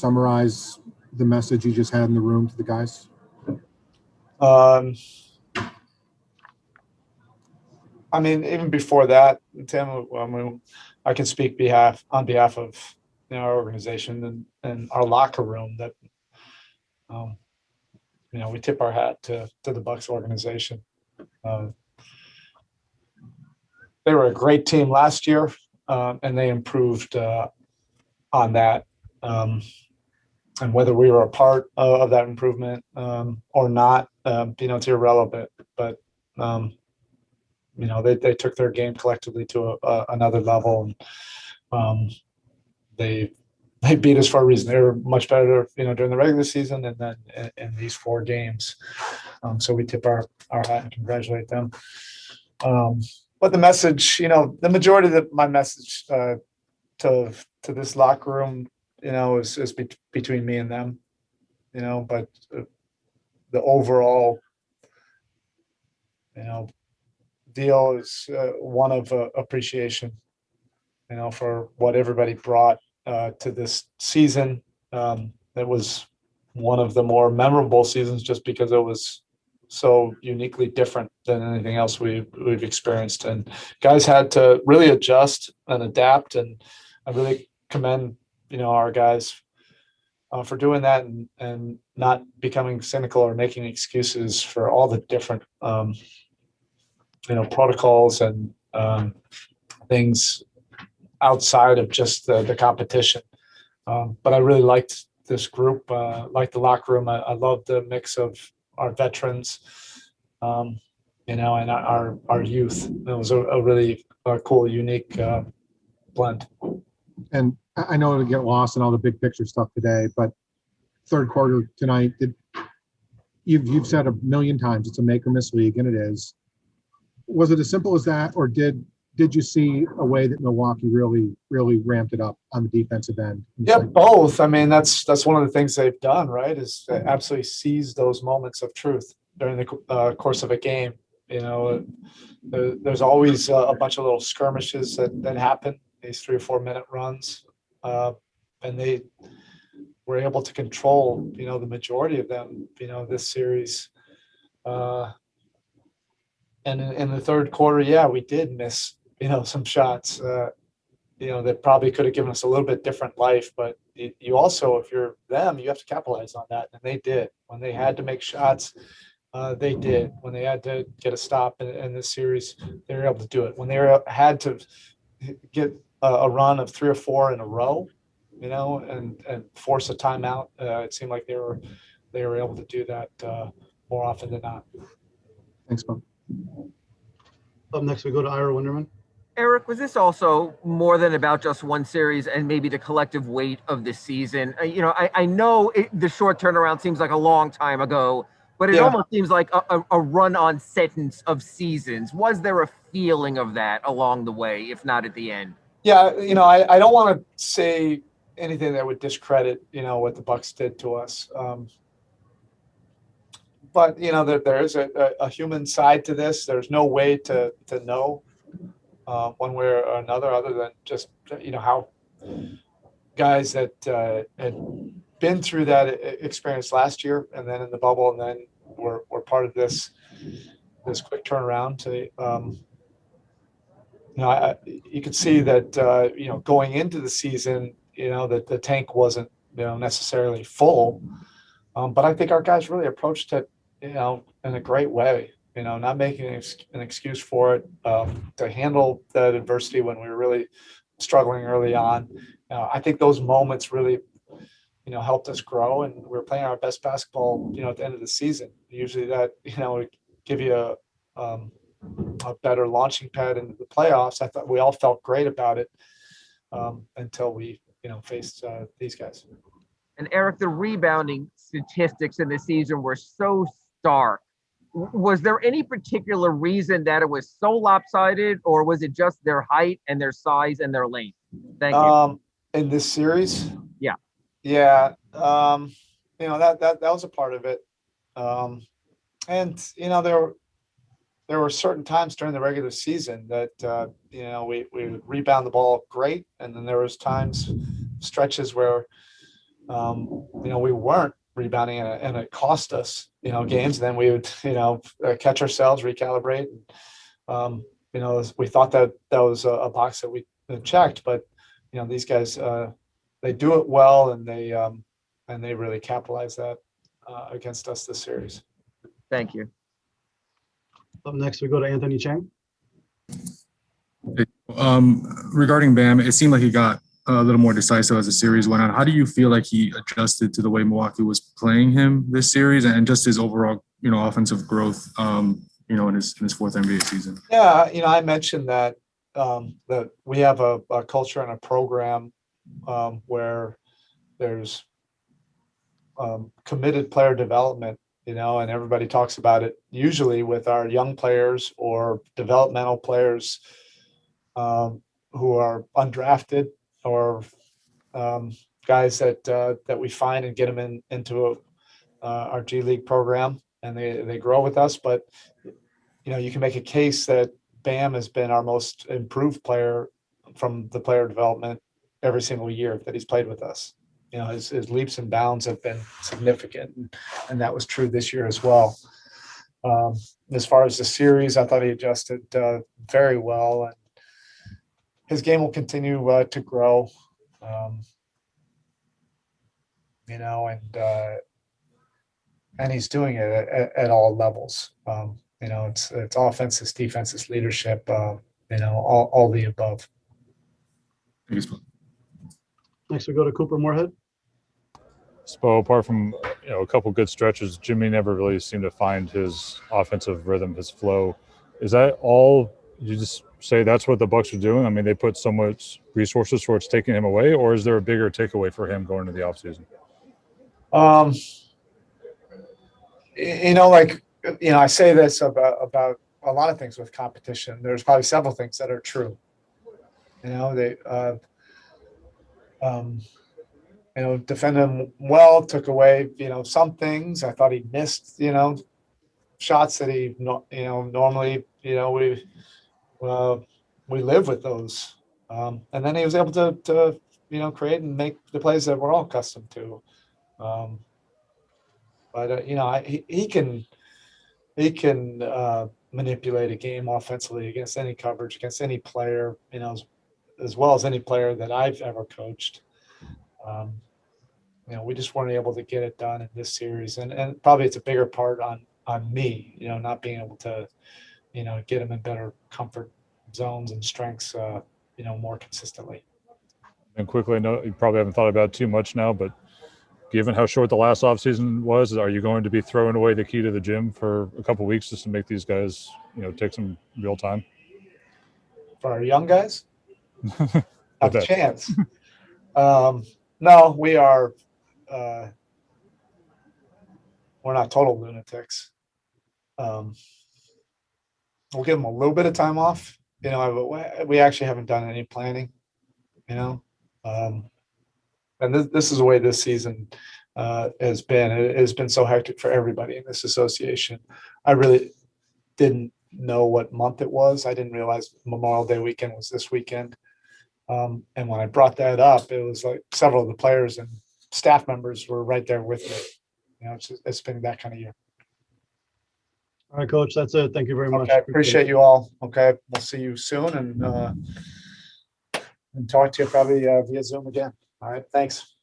summarize the message you just had in the room to the guys? I mean, even before that, Tim, I can speak on behalf of our organization and our locker room that we tip our hat to the Bucks organization. They were a great team last year, and they improved on that. And whether we were a part of that improvement or not, it's irrelevant. But they took their game collectively to another level, and they beat us for a reason. They were much better, during the regular season, and then in these 4 games. So we tip our hat and congratulate them. But the message, the majority of my message to this locker room, is between me and them, but the overall, deal is one of appreciation, for what everybody brought to this season. It was one of the more memorable seasons just because it was so uniquely different than anything else we've experienced, and guys had to really adjust and adapt, and I really commend our guys for doing that and not becoming cynical or making excuses for all the different protocols and things outside of just the competition. But I really liked this group, liked the locker room. I loved the mix of our veterans, and our youth. It was a really cool, unique blend. And I know it'll get lost in all the big picture stuff today, but third quarter tonight, you've said a million times it's a make or miss league, and it is. Was it as simple as that, or did you see a way that Milwaukee really ramped it up on the defensive end? Yeah, both. I mean, that's one of the things they've done, right, is absolutely seize those moments of truth during the course of a game. There's always a bunch of little skirmishes that happen, these 3 or 4 minute runs, and they were able to control, the majority of them, this series. And in the third quarter, yeah, we did miss, some shots, that probably could have given us a little bit different life. But you also, if you're them, you have to capitalize on that. And they did. When they had to make shots, they did. When they had to get a stop in this series, they were able to do it. When they had to get a run of 3 or 4 in a row, and force a timeout, it seemed like they were able to do that more often than not. Thanks, Bob. Up next, we go to Ira Winderman. Erik, was this also more than about just one series and maybe the collective weight of the season? I know the short turnaround seems like a long time ago, but it almost seems like a run-on sentence of seasons. Was there a feeling of that along the way, if not at the end? Yeah, I don't want to say anything that would discredit, what the Bucks did to us. But, there is a human side to this. There's no way to know one way or another other than just, how guys that had been through that experience last year and then in the bubble and then were part of this quick turnaround to, you could see that, going into the season, that the tank wasn't, necessarily full. But I think our guys really approached it, in a great way, not making an excuse for it, to handle that adversity when we were really struggling early on. I think those moments really, helped us grow, and we were playing our best basketball, at the end of the season. Usually that, would give you a better launching pad into the playoffs. I thought we all felt great about it until we, faced these guys. And Erik, the rebounding statistics in the season were so stark. Was there any particular reason that it was so lopsided, or was it just their height and their size and their length? Thank you. In this series? Yeah. Yeah. That was a part of it. And, there were certain times during the regular season that, we would rebound the ball great. And then there was stretches where, we weren't rebounding and it cost us, games. Then we would, catch ourselves, recalibrate. We thought that was a box that we checked, but, these guys, they do it well, and they really capitalize that against us this series. Thank you. Up next, we go to Anthony Chang. Regarding Bam, it seemed like he got a little more decisive as the series went on. How do you feel like he adjusted to the way Milwaukee was playing him this series, and just his overall, offensive growth, in his fourth NBA season? Yeah, I mentioned that that we have a culture and a program where there's committed player development, and everybody talks about it usually with our young players or developmental players who are undrafted, or guys that we find and get them into our G League program, and they grow with us. But you can make a case that Bam has been our most improved player from the player development every single year that he's played with us. His leaps and bounds have been significant, and that was true this year as well. As far as the series, I thought he adjusted very well, and his game will continue to grow. And he's doing it at all levels. It's offense, it's defense, it's leadership. All the above. Thanks. Next, we go to Cooper Moorhead. Spo, apart from a couple good stretches, Jimmy never really seemed to find his offensive rhythm, his flow. Is that all? You just say that's what the Bucks are doing? I mean, they put so much resources towards taking him away, or is there a bigger takeaway for him going into the offseason? I say this about a lot of things with competition. There's probably several things that are true. They defended him well, took away, some things. I thought he missed, shots that he, normally, we live with those. And then he was able to create and make the plays that we're all accustomed to. He can manipulate a game offensively against any coverage, against any player, as well as any player that I've ever coached. We just weren't able to get it done in this series, and probably it's a bigger part on me, not being able to, get him in better comfort zones and strengths, more consistently. And quickly, I know you probably haven't thought about it too much now, but given how short the last offseason was, are you going to be throwing away the key to the gym for a couple of weeks just to make these guys, take some real time? For our young guys? Have a chance. No, we are. We're not total lunatics. We'll give them a little bit of time off, but we actually haven't done any planning, and this is the way this season has been. It has been so hectic for everybody in this association. I really didn't know what month it was. I didn't realize Memorial Day weekend was this weekend. And when I brought that up, it was like several of the players and staff members were right there with me. It's been that kind of year. All right, Coach, that's it. Thank you very much. Okay, appreciate you all. Okay, we'll see you soon, and talk to you probably via Zoom again. All right, thanks.